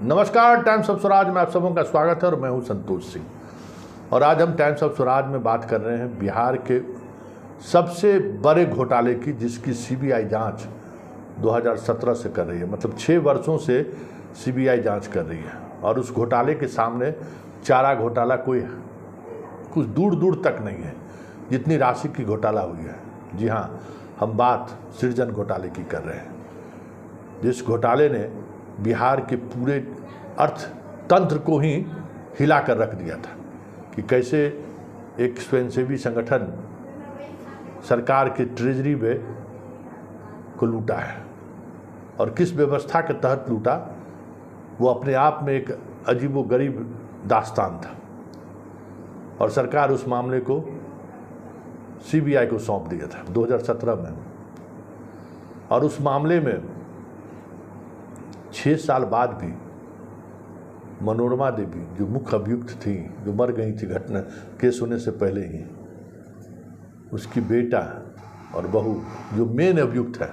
नमस्कार, times of Swaraj में आप सबों का स्वागत है और मैं हूं संतोष सिंह। और आज हम टाइम्स ऑफ स्वराज में बात कर रहे हैं बिहार के सबसे बड़े घोटाले की, जिसकी सीबीआई जांच 2017 से कर रही है। मतलब 6 वर्षों से सीबीआई जांच कर रही है और उस घोटाले के सामने चारा घोटाला कोई कुछ दूर दूर तक नहीं है जितनी राशि की घोटाला हुई है। जी हाँ, हम बात सृजन घोटाले की कर रहे हैं, जिस घोटाले ने बिहार के पूरे अर्थतंत्र को ही हिला कर रख दिया था कि कैसे एक स्वयंसेवी संगठन सरकार के ट्रेजरी में को लूटा है और किस व्यवस्था के तहत लूटा, वो अपने आप में एक अजीबोगरीब दास्तान था। और सरकार उस मामले को सीबीआई को सौंप दिया था 2017 में। और उस मामले में 6 साल बाद भी मनोरमा देवी, जो मुख्य अभियुक्त थी, जो मर गई थी घटना केस होने से पहले ही, उसकी बेटा और बहू, जो मेन अभियुक्त है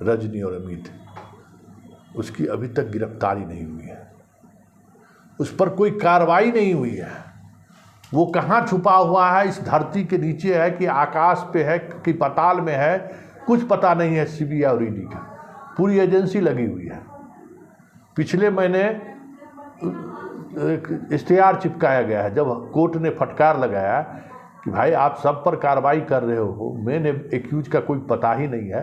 रजनी और अमित, उसकी अभी तक गिरफ्तारी नहीं हुई है। उस पर कोई कार्रवाई नहीं हुई है। वो कहाँ छुपा हुआ है, इस धरती के नीचे है कि आकाश पे है कि पाताल में है, कुछ पता नहीं है सीबीआई और ईडी का। पूरी एजेंसी लगी हुई है। पिछले महीने इश्तेहार चिपकाया गया है, जब कोर्ट ने फटकार लगाया कि भाई आप सब पर कार्रवाई कर रहे हो, मैंने एक्यूज का कोई पता ही नहीं है,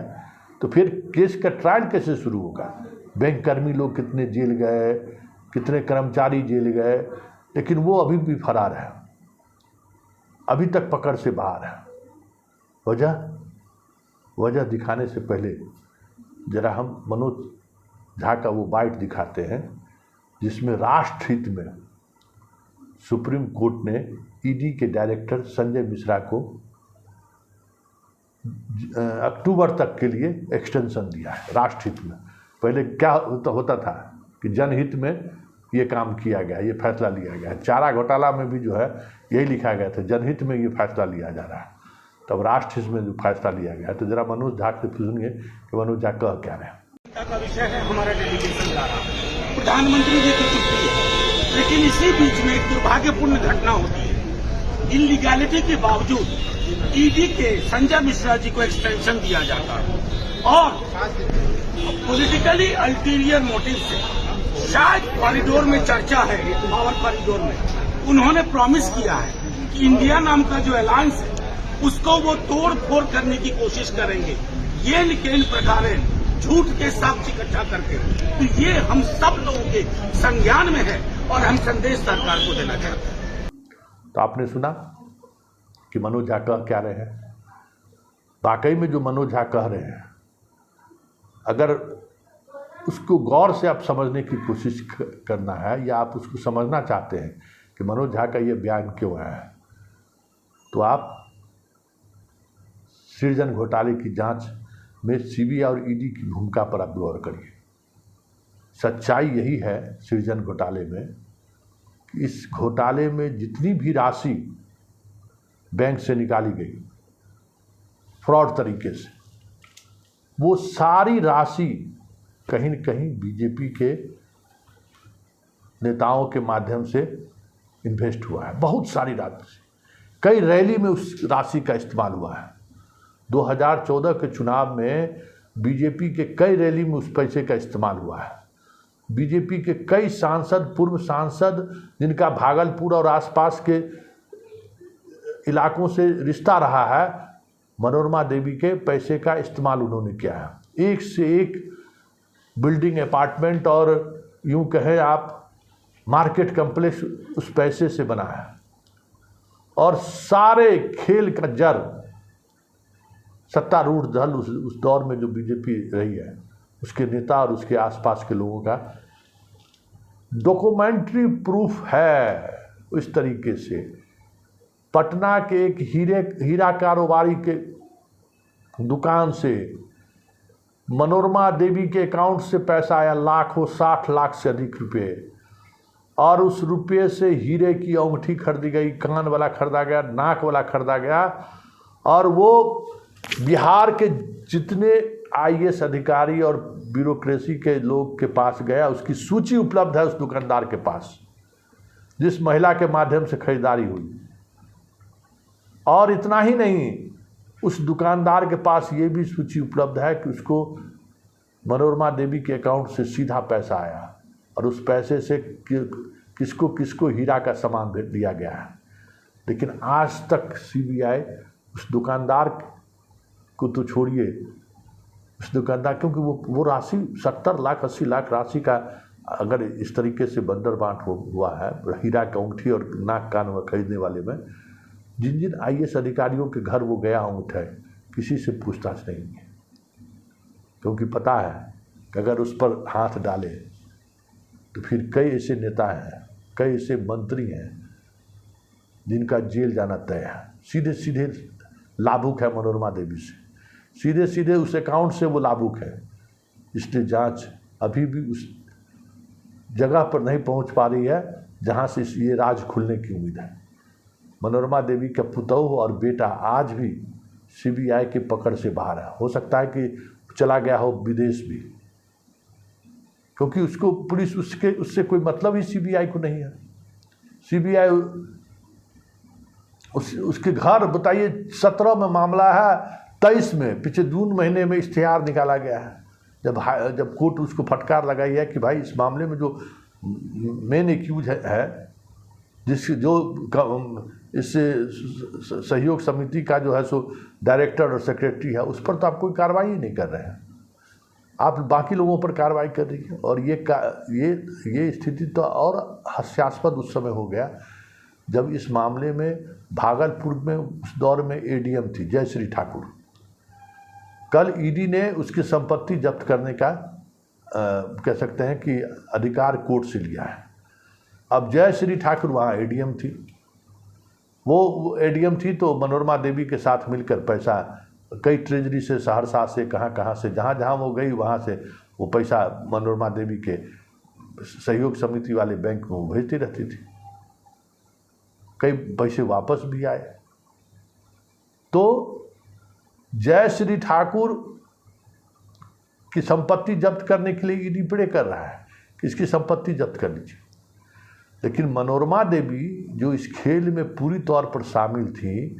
तो फिर केस का ट्रायल कैसे शुरू होगा। बैंक कर्मी लोग कितने जेल गए, कितने कर्मचारी जेल गए, लेकिन वो अभी भी फरार है, अभी तक पकड़ से बाहर है। वजह दिखाने से पहले जरा हम मनोज झा का वो बाइट दिखाते हैं, जिसमें राष्ट्र हित में सुप्रीम कोर्ट ने ईडी के डायरेक्टर संजय मिश्रा को अक्टूबर तक के लिए एक्सटेंशन दिया है। राष्ट्र हित में पहले क्या होता था कि जनहित में ये काम किया गया, ये फैसला लिया गया। चारा घोटाला में भी जो है यही लिखा गया था, जनहित में ये फैसला लिया जा रहा है। तब राष्ट्र हित में जो फैसला लिया गया, तो जरा मनोज झा से पूछेंगे कि मनोज झा कह क्या रहे हैं। का विषय है हमारा डेलीगेशन जा रहा है, प्रधानमंत्री जी की छुट्टी है, लेकिन इसी बीच में एक दुर्भाग्यपूर्ण घटना होती है। इलीगैलिटी के बावजूद ईडी के संजय मिश्रा जी को एक्सटेंशन दिया जाता है और पॉलिटिकली अल्टीरियर मोटिव से, शायद कॉरिडोर में चर्चा है, पावर कॉरिडोर में उन्होंने प्रॉमिस किया है कि इंडिया नाम का जो अलायंस है उसको वो तोड़ फोड़ करने की कोशिश करेंगे। ये इन प्रकार झूठ के साक्ष्य इकट्ठा करके, तो ये हम सब लोगों के संज्ञान में है और हम संदेश सरकार को देना चाहते हैं। तो आपने सुना कि मनोज झा कह क्या रहे हैं। वाकई में जो मनोज झा कह रहे हैं, अगर उसको गौर से आप समझने की कोशिश करना है या आप उसको समझना चाहते हैं कि मनोज झा का ये बयान क्यों है, तो आप सृजन घोटाले की जांच में सीबीआई और ईडी की भूमिका पर आप गौर करिए। सच्चाई यही है सृजन घोटाले में कि इस घोटाले में जितनी भी राशि बैंक से निकाली गई फ्रॉड तरीके से, वो सारी राशि कहीं न कहीं बीजेपी के नेताओं के माध्यम से इन्वेस्ट हुआ है। बहुत सारी राशि, कई रैली में उस राशि का इस्तेमाल हुआ है। 2014 के चुनाव में बीजेपी के कई रैली में उस पैसे का इस्तेमाल हुआ है। बीजेपी के कई सांसद, पूर्व सांसद, जिनका भागलपुर और आसपास के इलाकों से रिश्ता रहा है, मनोरमा देवी के पैसे का इस्तेमाल उन्होंने किया है। एक से एक बिल्डिंग, अपार्टमेंट और यूं कहें आप मार्केट कम्प्लेक्स उस पैसे से बना है। और सारे खेल का जड़ सत्तारूढ़ दल उस दौर में जो बीजेपी रही है, उसके नेता और उसके आसपास के लोगों का डॉक्यूमेंट्री प्रूफ है। इस तरीके से पटना के एक हीरा कारोबारी के दुकान से मनोरमा देवी के अकाउंट से पैसा आया लाखों, 60 लाख से अधिक रुपए, और उस रुपये से हीरे की अंगूठी खरीदी गई, कान वाला खरीदा गया, नाक वाला खरीदा गया। और वो बिहार के जितने आईएएस अधिकारी और ब्यूरोक्रेसी के लोग के पास गया, उसकी सूची उपलब्ध है उस दुकानदार के पास जिस महिला के माध्यम से खरीदारी हुई। और इतना ही नहीं, उस दुकानदार के पास ये भी सूची उपलब्ध है कि उसको मनोरमा देवी के अकाउंट से सीधा पैसा आया और उस पैसे से किसको किसको हीरा का सामान दिया गया है। लेकिन आज तक सीबीआई उस दुकानदार को तो छोड़िए, उस दुकानदार, क्योंकि वो राशि 70 लाख 80 लाख राशि का अगर इस तरीके से बंदर बांट हुआ है हीरा का अंगूठी और नाक कान में खरीदने वाले में, जिन जिन आईएएस अधिकारियों के घर वो गया अंगूठा है, किसी से पूछताछ नहीं है, क्योंकि पता है कि अगर उस पर हाथ डाले तो फिर कई ऐसे नेता हैं, कई ऐसे मंत्री हैं जिनका जेल जाना तय है। सीधे सीधे लाभुक है मनोरमा देवी से, सीधे सीधे उस अकाउंट से वो लाभुक है। इसलिए जांच अभी भी उस जगह पर नहीं पहुंच पा रही है जहां से ये राज खुलने की उम्मीद है। मनोरमा देवी का पुतौह और बेटा आज भी सीबीआई की पकड़ से बाहर है। हो सकता है कि चला गया हो विदेश भी, क्योंकि उसको पुलिस उससे कोई मतलब ही सीबीआई को नहीं है। सीबीआई उसके घर, बताइए 17 में मामला है, 23 में पिछले जून महीने में इश्तिहार निकाला गया है, जब कोर्ट उसको फटकार लगाई है कि भाई इस मामले में जो मेन एक्यूज है जिससे जो इससे सहयोग समिति का जो है सो डायरेक्टर और सेक्रेटरी है, उस पर तो आप कोई कार्रवाई नहीं कर रहे हैं, आप बाकी लोगों पर कार्रवाई कर रही है। और ये स्थिति तो और हास्यास्पद उस समय हो गया जब इस मामले में भागलपुर में उस दौर में एडीएम थी जयश्री ठाकुर। कल ईडी ने उसकी संपत्ति जब्त करने का कह सकते हैं कि अधिकार कोर्ट से लिया है। अब जयश्री ठाकुर वहाँ एडीएम थी, वो एडीएम थी तो मनोरमा देवी के साथ मिलकर पैसा कई ट्रेजरी से, सहरसा से, कहाँ से, जहाँ वो गई वहाँ से वो पैसा मनोरमा देवी के सहयोग समिति वाले बैंक में वो भेजती रहती थी। कई पैसे वापस भी आए। तो जयश्री ठाकुर की संपत्ति जब्त करने के लिए ईडी बड़े कर रहा है कि इसकी संपत्ति जब्त कर लीजिए, लेकिन मनोरमा देवी जो इस खेल में पूरी तौर पर शामिल थी,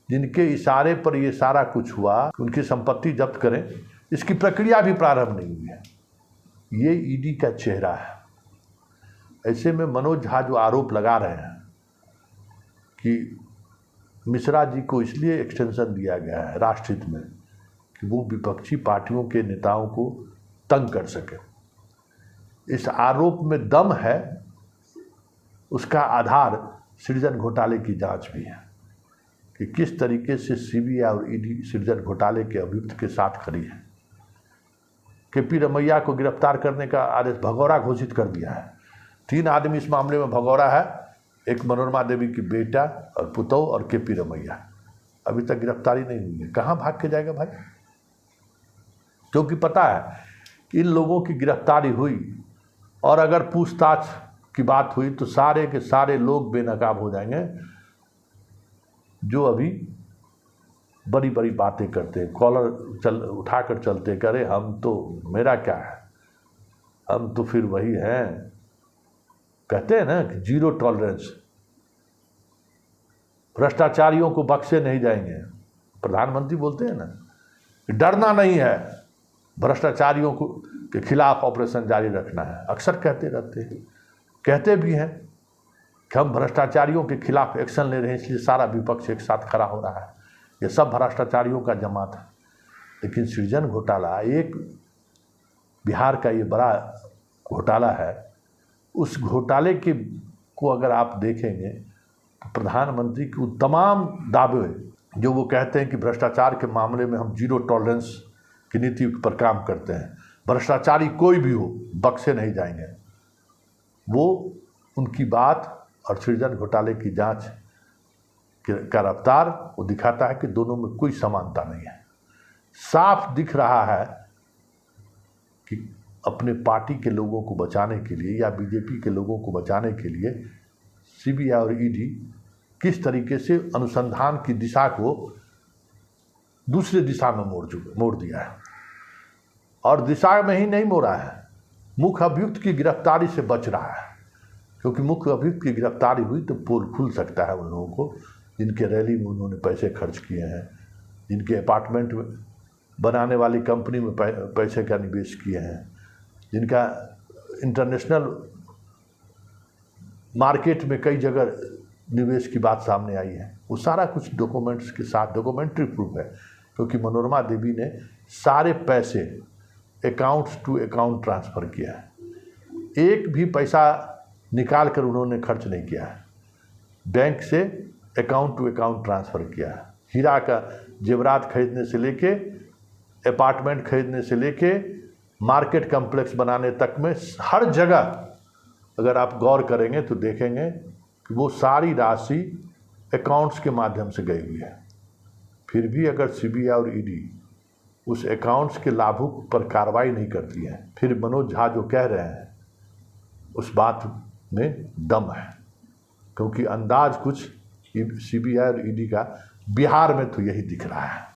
जिनके इशारे पर ये सारा कुछ हुआ, उनकी संपत्ति जब्त करें, इसकी प्रक्रिया भी प्रारंभ नहीं हुई है। ये ईडी का चेहरा है। ऐसे में मनोज झा जो आरोप लगा रहे हैं कि मिश्रा जी को इसलिए एक्सटेंशन दिया गया है राष्ट्रहित में कि वो विपक्षी पार्टियों के नेताओं को तंग कर सके, इस आरोप में दम है। उसका आधार सृजन घोटाले की जांच भी है कि किस तरीके से सीबीआई और ईडी सृजन घोटाले के अभियुक्त के साथ खड़ी है। केपी रमैया को गिरफ्तार करने का आदेश भगौड़ा घोषित कर दिया है। 3 आदमी इस मामले में भगौड़ा है, एक मनोरमा देवी की बेटा और पुतौह और केपी रमैया। अभी तक गिरफ्तारी नहीं हुई है। कहाँ भाग के जाएगा भाई? क्योंकि पता है कि इन लोगों की गिरफ्तारी हुई और अगर पूछताछ की बात हुई तो सारे के सारे लोग बेनकाब हो जाएंगे जो अभी बड़ी बड़ी बातें करते हैं, कॉलर उठाकर चलते, करे हम तो, मेरा क्या है, हम तो फिर वही हैं। कहते हैं ना कि जीरो टॉलरेंस, भ्रष्टाचारियों को बख्शे नहीं जाएंगे। प्रधानमंत्री बोलते हैं ना, डरना नहीं है, भ्रष्टाचारियों को के खिलाफ ऑपरेशन जारी रखना है। अक्सर कहते रहते हैं, कहते भी हैं कि हम भ्रष्टाचारियों के खिलाफ एक्शन ले रहे हैं, इसलिए सारा विपक्ष एक साथ खड़ा हो रहा है। ये सब भ्रष्टाचारियों का जमात है। लेकिन सृजन घोटाला एक बिहार का ये बड़ा घोटाला है। उस घोटाले को अगर आप देखेंगे तो प्रधानमंत्री के तमाम दावे जो वो कहते हैं कि भ्रष्टाचार के मामले में हम जीरो टॉलरेंस की नीति पर काम करते हैं, भ्रष्टाचारी कोई भी हो बख्शे नहीं जाएंगे, वो उनकी बात और सृजन घोटाले की जांच का रफ्तार वो दिखाता है कि दोनों में कोई समानता नहीं है। साफ दिख रहा है कि अपने पार्टी के लोगों को बचाने के लिए या बीजेपी के लोगों को बचाने के लिए सीबीआई और ईडी किस तरीके से अनुसंधान की दिशा को दूसरे दिशा में मोड़ दिया है। और दिशा में ही नहीं मोड़ा है, मुख्य अभियुक्त की गिरफ्तारी से बच रहा है, क्योंकि मुख्य अभियुक्त की गिरफ्तारी हुई तो पोल खुल सकता है उन लोगों को जिनके रैली में उन्होंने पैसे खर्च किए हैं, जिनके अपार्टमेंट बनाने वाली कंपनी में पैसे का निवेश किए हैं, जिनका इंटरनेशनल मार्केट में कई जगह निवेश की बात सामने आई है। वो सारा कुछ डॉक्यूमेंट्स के साथ डॉक्यूमेंट्री प्रूफ है, क्योंकि मनोरमा देवी ने सारे पैसे अकाउंट्स टू अकाउंट ट्रांसफ़र किया है। एक भी पैसा निकाल कर उन्होंने खर्च नहीं किया है, बैंक से अकाउंट टू अकाउंट ट्रांसफ़र किया है। हीरा का जेवरात खरीदने से लेके, अपार्टमेंट खरीदने से लेके, मार्केट कम्प्लेक्स बनाने तक में हर जगह अगर आप गौर करेंगे तो देखेंगे कि वो सारी राशि अकाउंट्स के माध्यम से गई हुई है। फिर भी अगर सीबीआई और ईडी उस अकाउंट्स के लाभुक पर कार्रवाई नहीं करती है, फिर मनोज झा जो कह रहे हैं उस बात में दम है, क्योंकि अंदाज कुछ सीबीआई और ईडी का बिहार में तो यही दिख रहा है।